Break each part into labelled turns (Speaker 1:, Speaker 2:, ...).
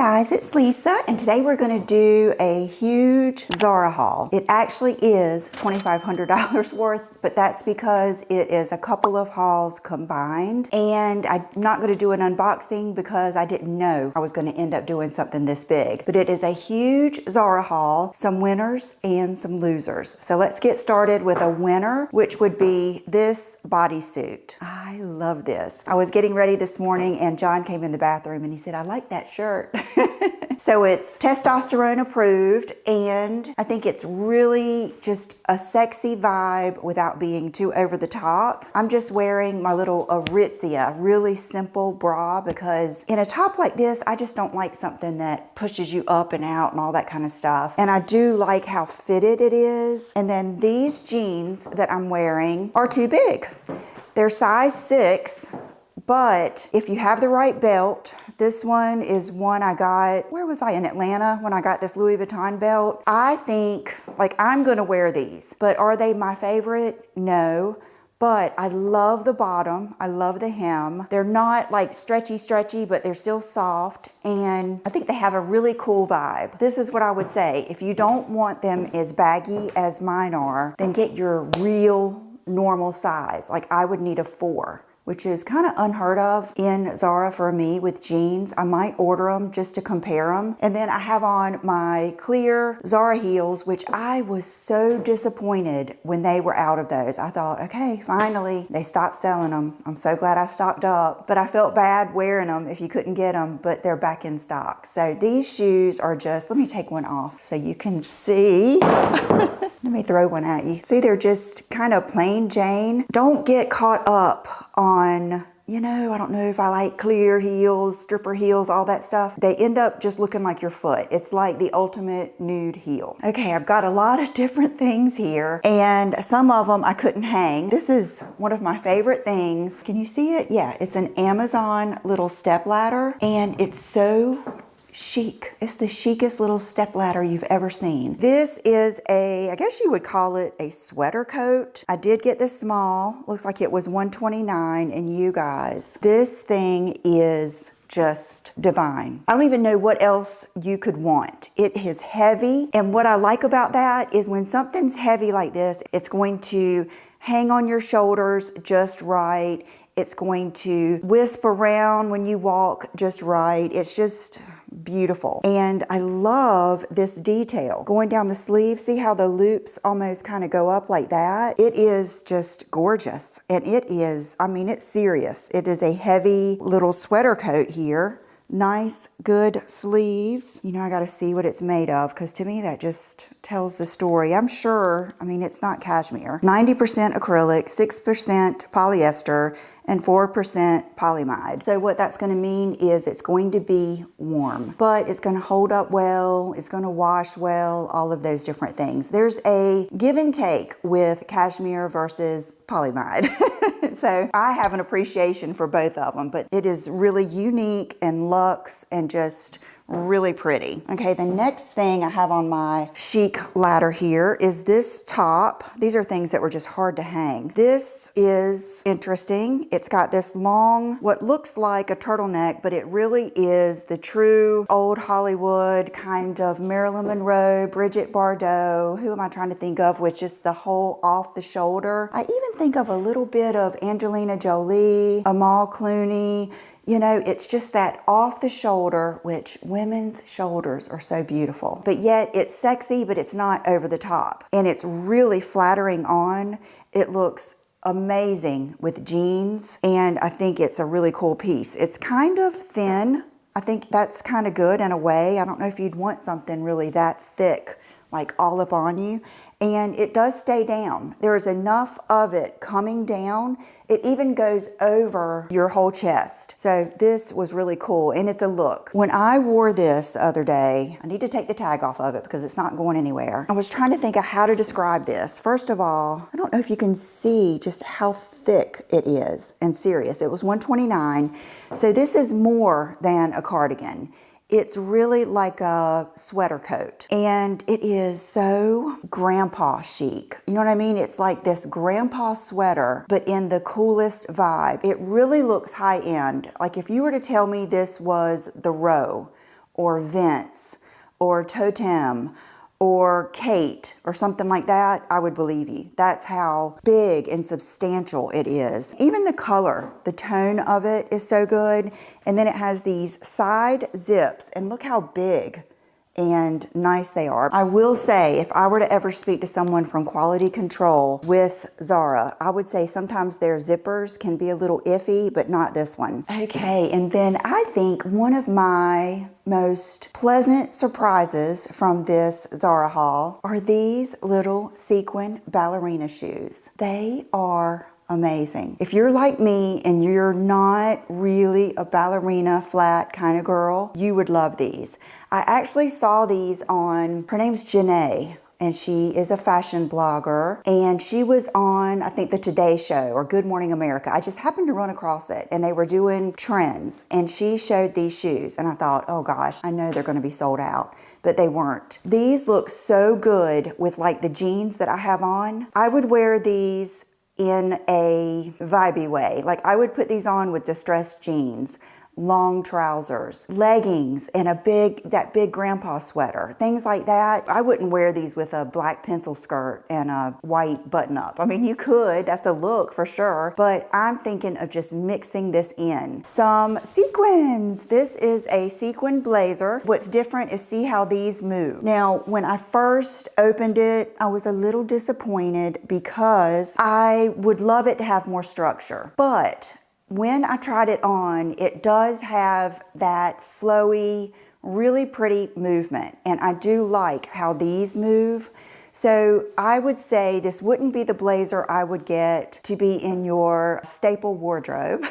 Speaker 1: guys, it's Lisa, and today we're going to do a huge Zara haul. It actually is $2,500 worth, but that's because it is a couple of hauls combined, and I'm not going to do an unboxing because I didn't know I was going to end up doing something this big. But it is a huge Zara haul, some winners and some losers. So let's get started with a winner, which would be this bodysuit. I love this. I was getting ready this morning and John came in the bathroom and he said, "I like that shirt." So it's testosterone approved, and I think it's really just a sexy vibe without being too over the top. I'm just wearing my little Aritzia, really simple bra, because in a top like this, I just don't like something that pushes you up and out and all that kind of stuff. And I do like how fitted it is. And then these jeans that I'm wearing are too big. They're size 6. But if you have the right belt, this one is one I got, where was I, in Atlanta when I got this Louis Vuitton belt. I think, like, I'm gonna wear these, but are they my favorite? No. But I love the bottom, I love the hem. They're not like stretchy, but they're still soft, and I think they have a really cool vibe. This is what I would say, if you don't want them as baggy as mine are, then get your real normal size. Like, I would need a 4. Which is kind of unheard of in Zara for me with jeans. I might order them just to compare them. And then I have on my clear Zara heels, which I was so disappointed when they were out of those. I thought, okay, finally, they stopped selling them. I'm so glad I stocked up. But I felt bad wearing them if you couldn't get them, but they're back in stock. So these shoes are just, let me take one off so you can see. Let me throw one at you. See, they're just kind of plain Jane. Don't get caught up on, you know, I don't know if I like clear heels, stripper heels, all that stuff. They end up just looking like your foot. It's like the ultimate nude heel. Okay, I've got a lot of different things here, and some of them I couldn't hang. This is one of my favorite things. Can you see it? Yeah, it's an Amazon little step ladder, and it's so chic. It's the chicest little step ladder you've ever seen. This is I guess you would call it a sweater coat. I did get this small. Looks like it was $129, and you guys, this thing is just divine. I don't even know what else you could want. It is heavy, and what I like about that is when something's heavy like this, it's going to hang on your shoulders just right. It's going to wisp around when you walk just right. It's just beautiful. And I love this detail going down the sleeve. See how the loops almost kind of go up like that? It is just gorgeous. And it is, I mean, it's serious. It is a heavy little sweater coat here. Nice, good sleeves. You know, I got to see what it's made of, because to me that just tells the story. I'm sure, I mean, it's not cashmere. 90% acrylic, 6% polyester, and 4% polyamide. So what that's going to mean is it's going to be warm, but it's going to hold up well, it's going to wash well, all of those different things. There's a give and take with cashmere versus polyamide. So I have an appreciation for both of them, but it is really unique and luxe and just really pretty. Okay, the next thing I have on my chic ladder here is this top. These are things that were just hard to hang. This is interesting. It's got this long, what looks like a turtleneck, but it really is the true old Hollywood kind of Marilyn Monroe, Bridget Bardot. Who am I trying to think of? Which is the whole off the shoulder. I even think of a little bit of Angelina Jolie, Amal Clooney. You know, it's just that off the shoulder, which women's shoulders are so beautiful. But yet it's sexy, but it's not over the top. And it's really flattering on. It looks amazing with jeans, and I think it's a really cool piece. It's kind of thin. I think that's kind of good in a way. I don't know if you'd want something really that thick, like all up on you. And it does stay down. There is enough of it coming down. It even goes over your whole chest. So this was really cool, and it's a look. When I wore this the other day, I need to take the tag off of it because it's not going anywhere. I was trying to think of how to describe this. First of all, I don't know if you can see just how thick it is and serious. It was $129. So this is more than a cardigan. It's really like a sweater coat, and it is so grandpa chic. You know what I mean? It's like this grandpa sweater, but in the coolest vibe. It really looks high end. Like if you were to tell me this was the Row or Vince or Totem or Kate or something like that, I would believe you. That's how big and substantial it is. Even the color, the tone of it is so good. And then it has these side zips, and look how big and nice they are. I will say, if I were to ever speak to someone from quality control with Zara, I would say sometimes their zippers can be a little iffy, but not this one. Okay, and then I think one of my most pleasant surprises from this Zara haul are these little sequin ballerina shoes. They are amazing. If you're like me and you're not really a ballerina flat kind of girl, you would love these. I actually saw these on, her name's Janae, and she is a fashion blogger, and she was on, I think, the Today Show or Good Morning America. I just happened to run across it, and they were doing trends, and she showed these shoes, and I thought, oh gosh, I know they're gonna be sold out, but they weren't. These look so good with like the jeans that I have on. I would wear these in a vibey way. Like I would put these on with distressed jeans, long trousers, leggings, and that big grandpa sweater, things like that. I wouldn't wear these with a black pencil skirt and a white button up. I mean, you could, that's a look for sure, but I'm thinking of just mixing this in. Some sequins. This is a sequin blazer. What's different is see how these move. Now, when I first opened it, I was a little disappointed because I would love it to have more structure, but when I tried it on, it does have that flowy, really pretty movement. And I do like how these move. So I would say this wouldn't be the blazer I would get to be in your staple wardrobe.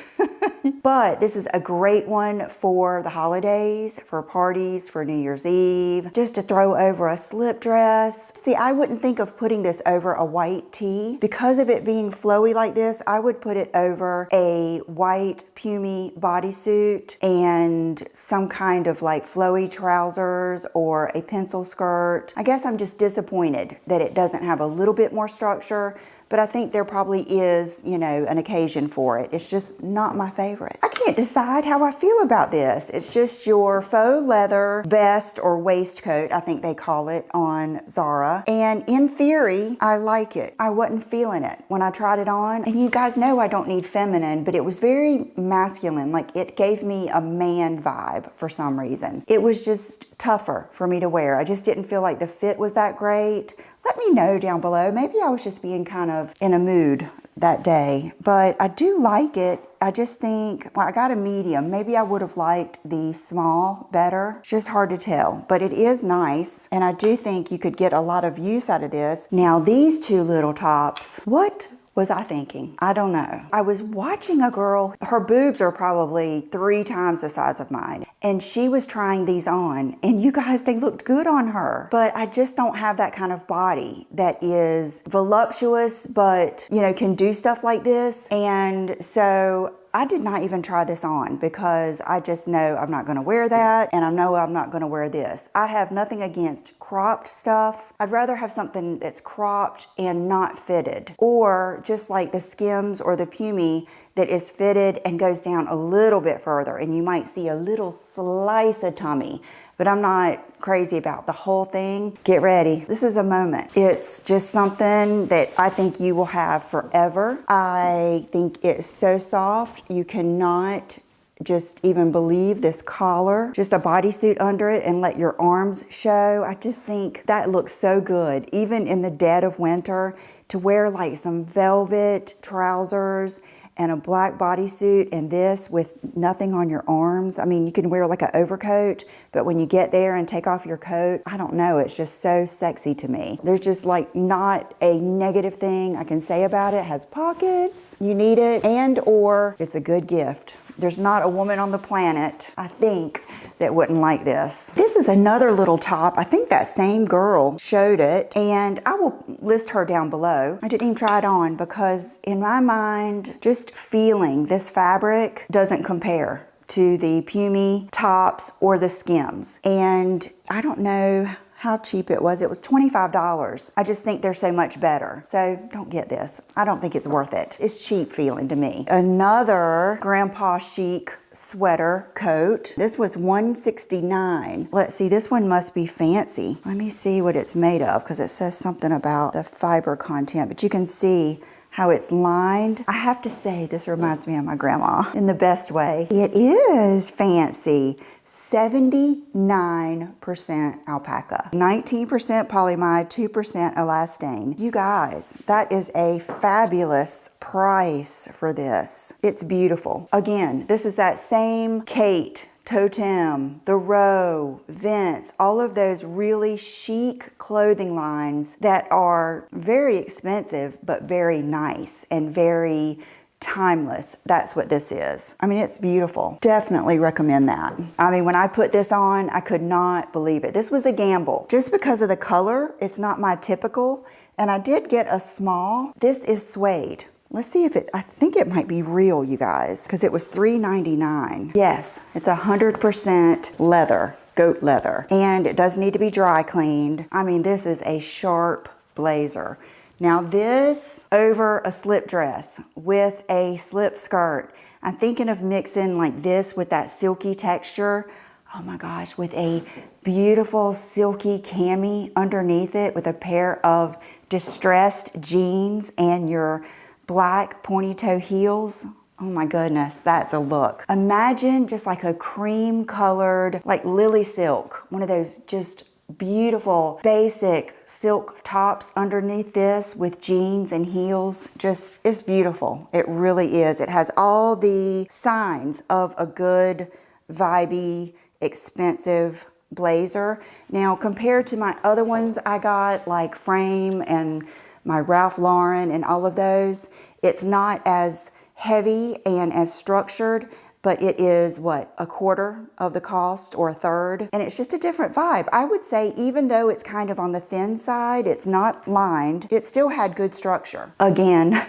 Speaker 1: But this is a great one for the holidays, for parties, for New Year's Eve, just to throw over a slip dress. See, I wouldn't think of putting this over a white tee. Because of it being flowy like this, I would put it over a white pumy bodysuit and some kind of like flowy trousers or a pencil skirt. I guess I'm just disappointed that it doesn't have a little bit more structure, but I think there probably is, you know, an occasion for it. It's just not my favorite. I can't decide how I feel about this. It's just your faux leather vest or waistcoat, I think they call it on Zara. And in theory, I like it. I wasn't feeling it when I tried it on. And you guys know I don't need feminine, but it was very masculine. Like it gave me a man vibe for some reason. It was just tougher for me to wear. I just didn't feel like the fit was that great. Let me know down below. Maybe I was just being kind of in a mood that day, but I do like it. I just think, well, I got a medium. Maybe I would have liked the small better. It's just hard to tell, but it is nice. And I do think you could get a lot of use out of this. Now these two little tops, what was I thinking? I don't know. I was watching a girl, her boobs are probably 3 times the size of mine, and she was trying these on, and you guys, they looked good on her, but I just don't have that kind of body that is voluptuous, but you know, can do stuff like this. And so I did not even try this on because I just know I'm not gonna wear that, and I know I'm not gonna wear this. I have nothing against cropped stuff. I'd rather have something that's cropped and not fitted, or just like the Skims or the Pumy that is fitted and goes down a little bit further, and you might see a little slice of tummy, but I'm not crazy about the whole thing. Get ready. This is a moment. It's just something that I think you will have forever. I think it's so soft. You cannot just even believe this collar. Just a bodysuit under it and let your arms show. I just think that looks so good, even in the dead of winter, to wear like some velvet trousers and a black bodysuit and this with nothing on your arms. I mean, you can wear like an overcoat, but when you get there and take off your coat, I don't know, it's just so sexy to me. There's just like not a negative thing I can say about it. It has pockets, you need it, and or it's a good gift. There's not a woman on the planet, I think, that wouldn't like this. This is another little top. I think that same girl showed it, and I will list her down below. I didn't even try it on because in my mind, just feeling this fabric doesn't compare to the Pumy tops or the Skims. And I don't know how cheap it was. It was $25. I just think they're so much better. So don't get this. I don't think it's worth it. It's cheap feeling to me. Another grandpa chic sweater coat. This was $169. Let's see, this one must be fancy. Let me see what it's made of because it says something about the fiber content, but you can see how it's lined. I have to say, this reminds me of my grandma in the best way. It is fancy. 79% alpaca, 19% polyamide, 2% elastane. You guys, that is a fabulous price for this. It's beautiful. Again, this is that same Kate, Totem, The Row, Vince, all of those really chic clothing lines that are very expensive, but very nice and very timeless. That's what this is. I mean, it's beautiful. Definitely recommend that. I mean, when I put this on, I could not believe it. This was a gamble. Just because of the color, it's not my typical, and I did get a small. This is suede. Let's see if I think it might be real, you guys, because it was $3.99. Yes, it's 100% leather, goat leather, and it does need to be dry cleaned. I mean, this is a sharp blazer. Now this over a slip dress with a slip skirt, I'm thinking of mixing like this with that silky texture. Oh my gosh, with a beautiful silky cami underneath it with a pair of distressed jeans and your black pointy toe heels. Oh my goodness, that's a look. Imagine just like a cream colored, like lily silk, one of those just beautiful basic silk tops underneath this with jeans and heels. Just, it's beautiful. It really is. It has all the signs of a good, vibey, expensive blazer. Now, compared to my other ones I got, like Frame and my Ralph Lauren and all of those, it's not as heavy and as structured, but it is what, a quarter of the cost or a third, and it's just a different vibe. I would say even though it's kind of on the thin side, it's not lined, it still had good structure. Again,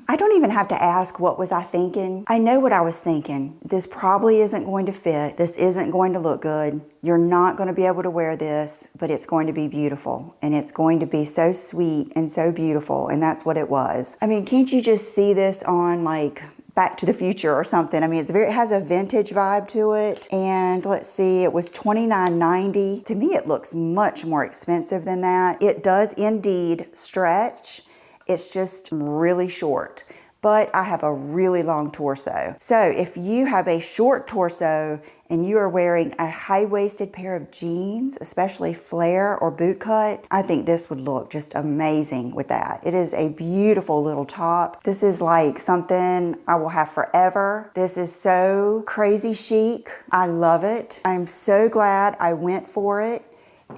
Speaker 1: I don't even have to ask what was I thinking. I know what I was thinking. This probably isn't going to fit. This isn't going to look good. You're not going to be able to wear this, but it's going to be beautiful, and it's going to be so sweet and so beautiful, and that's what it was. I mean, can't you just see this on like Back to the Future or something? I mean, it has a vintage vibe to it. And let's see, it was $29.90. To me, it looks much more expensive than that. It does indeed stretch. It's just really short, but I have a really long torso. So if you have a short torso and you are wearing a high-waisted pair of jeans, especially flare or boot cut, I think this would look just amazing with that. It is a beautiful little top. This is like something I will have forever. This is so crazy chic. I love it. I'm so glad I went for it.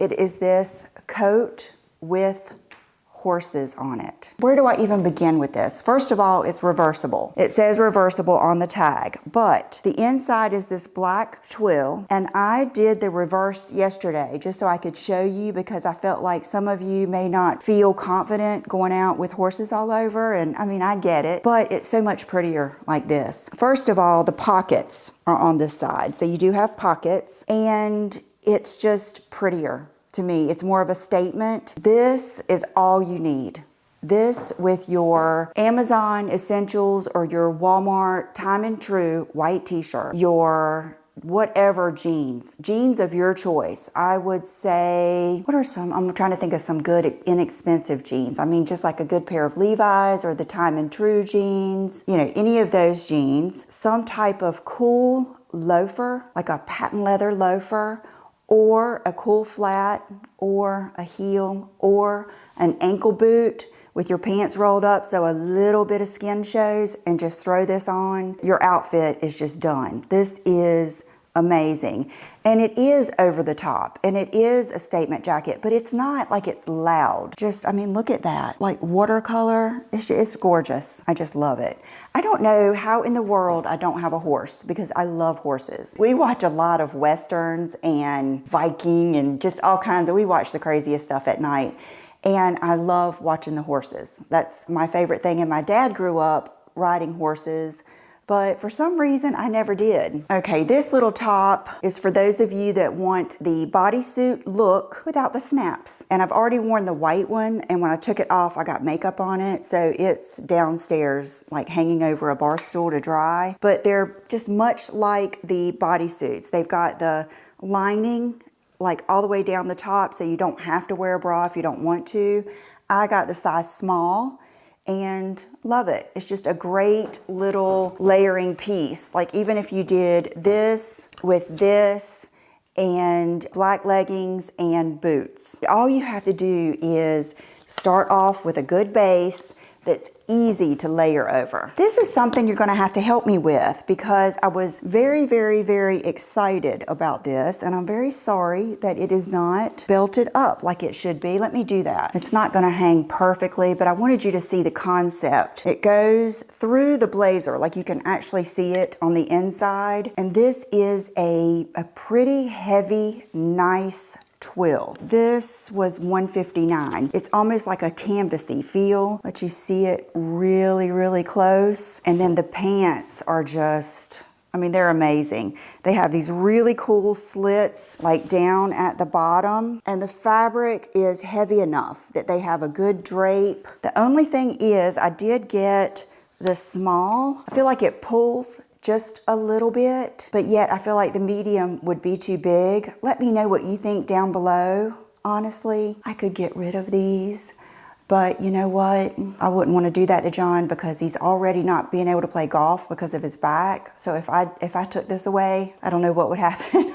Speaker 1: It is this coat with horses on it. Where do I even begin with this? First of all, it's reversible. It says reversible on the tag, but the inside is this black twill, and I did the reverse yesterday just so I could show you, because I felt like some of you may not feel confident going out with horses all over, and I mean, I get it, but it's so much prettier like this. First of all, the pockets are on this side, so you do have pockets, and it's just prettier. To me, it's more of a statement. This is all you need. This with your Amazon Essentials or your Walmart Time and True white t-shirt, your whatever jeans of your choice. I would say, what are some, I'm trying to think of some good inexpensive jeans. I mean, just like a good pair of Levi's or the Time and True jeans, you know, any of those jeans, some type of cool loafer, like a patent leather loafer, or a cool flat, or a heel, or an ankle boot with your pants rolled up so a little bit of skin shows, and just throw this on. Your outfit is just done. This is amazing. And it is over the top, and it is a statement jacket, but it's not like it's loud. Just, I mean, look at that. Like watercolor, it's gorgeous. I just love it. I don't know how in the world I don't have a horse, because I love horses. We watch a lot of Westerns and Viking and just all kinds of, we watch the craziest stuff at night. And I love watching the horses. That's my favorite thing. And my dad grew up riding horses, but for some reason I never did. Okay, this little top is for those of you that want the bodysuit look without the snaps. And I've already worn the white one, and when I took it off, I got makeup on it, so it's downstairs, like hanging over a bar stool to dry. But they're just much like the bodysuits. They've got the lining like all the way down the top, so you don't have to wear a bra if you don't want to. I got the size small and love it. It's just a great little layering piece. Like even if you did this with this and black leggings and boots, all you have to do is start off with a good base that's easy to layer over. This is something you're gonna have to help me with because I was very, very, very excited about this, and I'm very sorry that it is not belted up like it should be. Let me do that. It's not gonna hang perfectly, but I wanted you to see the concept. It goes through the blazer, like you can actually see it on the inside, and this is a pretty heavy, nice twill. This was $159. It's almost like a canvasy feel. Let you see it really, really close. And then the pants are just, I mean, they're amazing. They have these really cool slits like down at the bottom, and the fabric is heavy enough that they have a good drape. The only thing is I did get the small. I feel like it pulls just a little bit, but yet I feel like the medium would be too big. Let me know what you think down below. Honestly, I could get rid of these, but you know what? I wouldn't want to do that to John because he's already not being able to play golf because of his back. So if I took this away, I don't know what would happen.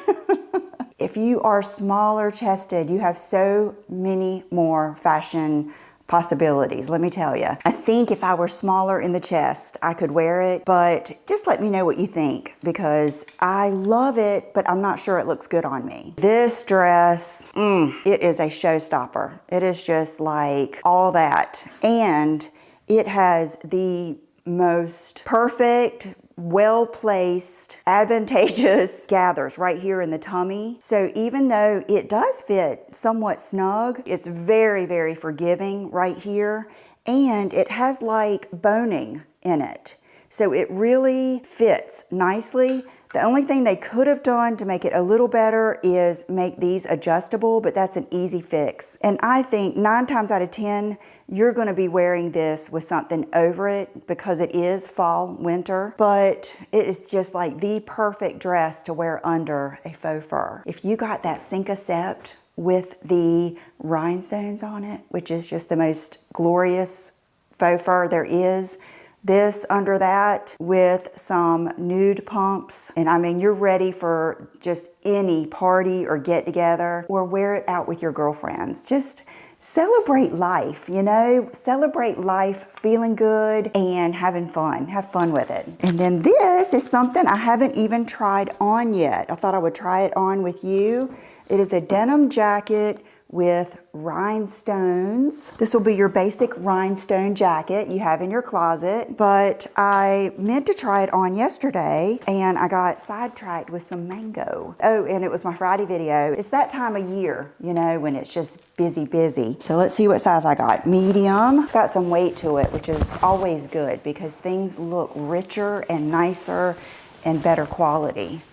Speaker 1: If you are smaller chested, you have so many more fashion possibilities, let me tell you. I think if I were smaller in the chest, I could wear it, but just let me know what you think because I love it, but I'm not sure it looks good on me. This dress, it is a showstopper. It is just like all that. And it has the most perfect, well-placed, advantageous gathers right here in the tummy. So even though it does fit somewhat snug, it's very, very forgiving right here. And it has like boning in it. So it really fits nicely. The only thing they could have done to make it a little better is make these adjustable, but that's an easy fix. And I think 9 times out of 10, you're gonna be wearing this with something over it because it is fall, winter, but it is just like the perfect dress to wear under a faux fur. If you got that cinque-cept with the rhinestones on it, which is just the most glorious faux fur there is, this under that with some nude pumps, and I mean, you're ready for just any party or get together, or wear it out with your girlfriends. Just celebrate life, you know? Celebrate life feeling good and having fun. Have fun with it. And then this is something I haven't even tried on yet. I thought I would try it on with you. It is a denim jacket with rhinestones. This will be your basic rhinestone jacket you have in your closet, but I meant to try it on yesterday and I got sidetracked with some mango. Oh, and it was my Friday video. It's that time of year, you know, when it's just busy. So let's see what size I got. Medium. It's got some weight to it, which is always good because things look richer and nicer and better quality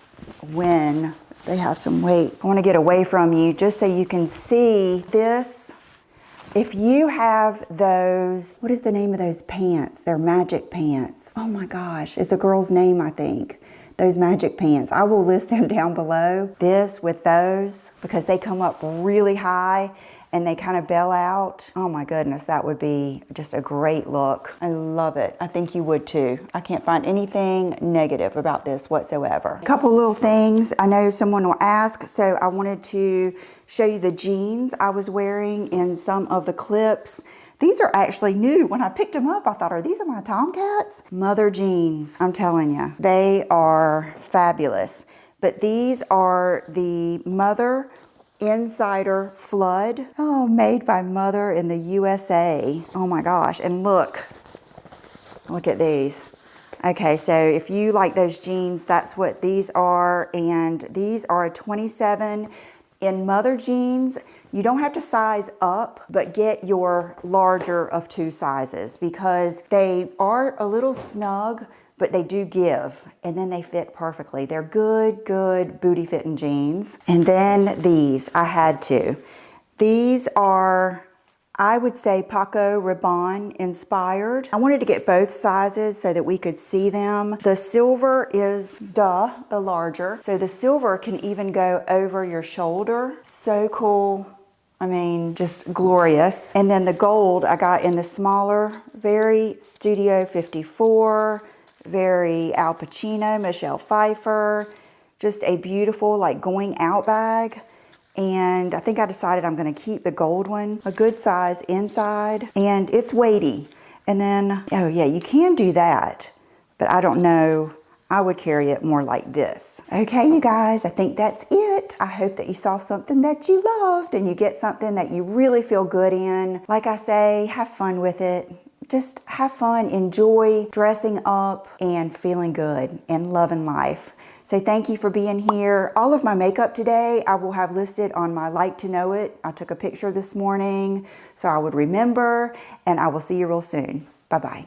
Speaker 1: when they have some weight. I want to get away from you just so you can see this. If you have those, what is the name of those pants? They're magic pants. Oh my gosh, it's a girl's name, I think. Those magic pants. I will list them down below. This with those, because they come up really high and they kind of bell out. Oh my goodness, that would be just a great look. I love it. I think you would too. I can't find anything negative about this whatsoever. A couple little things I know someone will ask, so I wanted to show you the jeans I was wearing in some of the clips. These are actually new. When I picked them up, I thought, are these my Tomcats? Mother jeans, I'm telling you. They are fabulous. But these are the Mother Insider Flood. Oh, made by Mother in the USA. Oh my gosh, and look at these. Okay, so if you like those jeans, that's what these are, and these are a 27 in Mother jeans. You don't have to size up, but get your larger of 2 sizes because they are a little snug, but they do give, and then they fit perfectly. They're good booty fitting jeans. And then these, I had to. These are, I would say, Paco Rabanne inspired. I wanted to get both sizes so that we could see them. The silver is, the larger. So the silver can even go over your shoulder. So cool. I mean, just glorious. And then the gold I got in the smaller, very Studio 54, very Al Pacino, Michelle Pfeiffer. Just a beautiful, like, going out bag. And I think I decided I'm gonna keep the gold one, a good size inside, and it's weighty. And then, oh yeah, you can do that, but I don't know. I would carry it more like this. Okay, you guys, I think that's it. I hope that you saw something that you loved and you get something that you really feel good in. Like I say, have fun with it. Just have fun, enjoy dressing up and feeling good and loving life. So thank you for being here. All of my makeup today, I will have listed on my Like to Know It. I took a picture this morning so I would remember, and I will see you real soon. Bye-bye.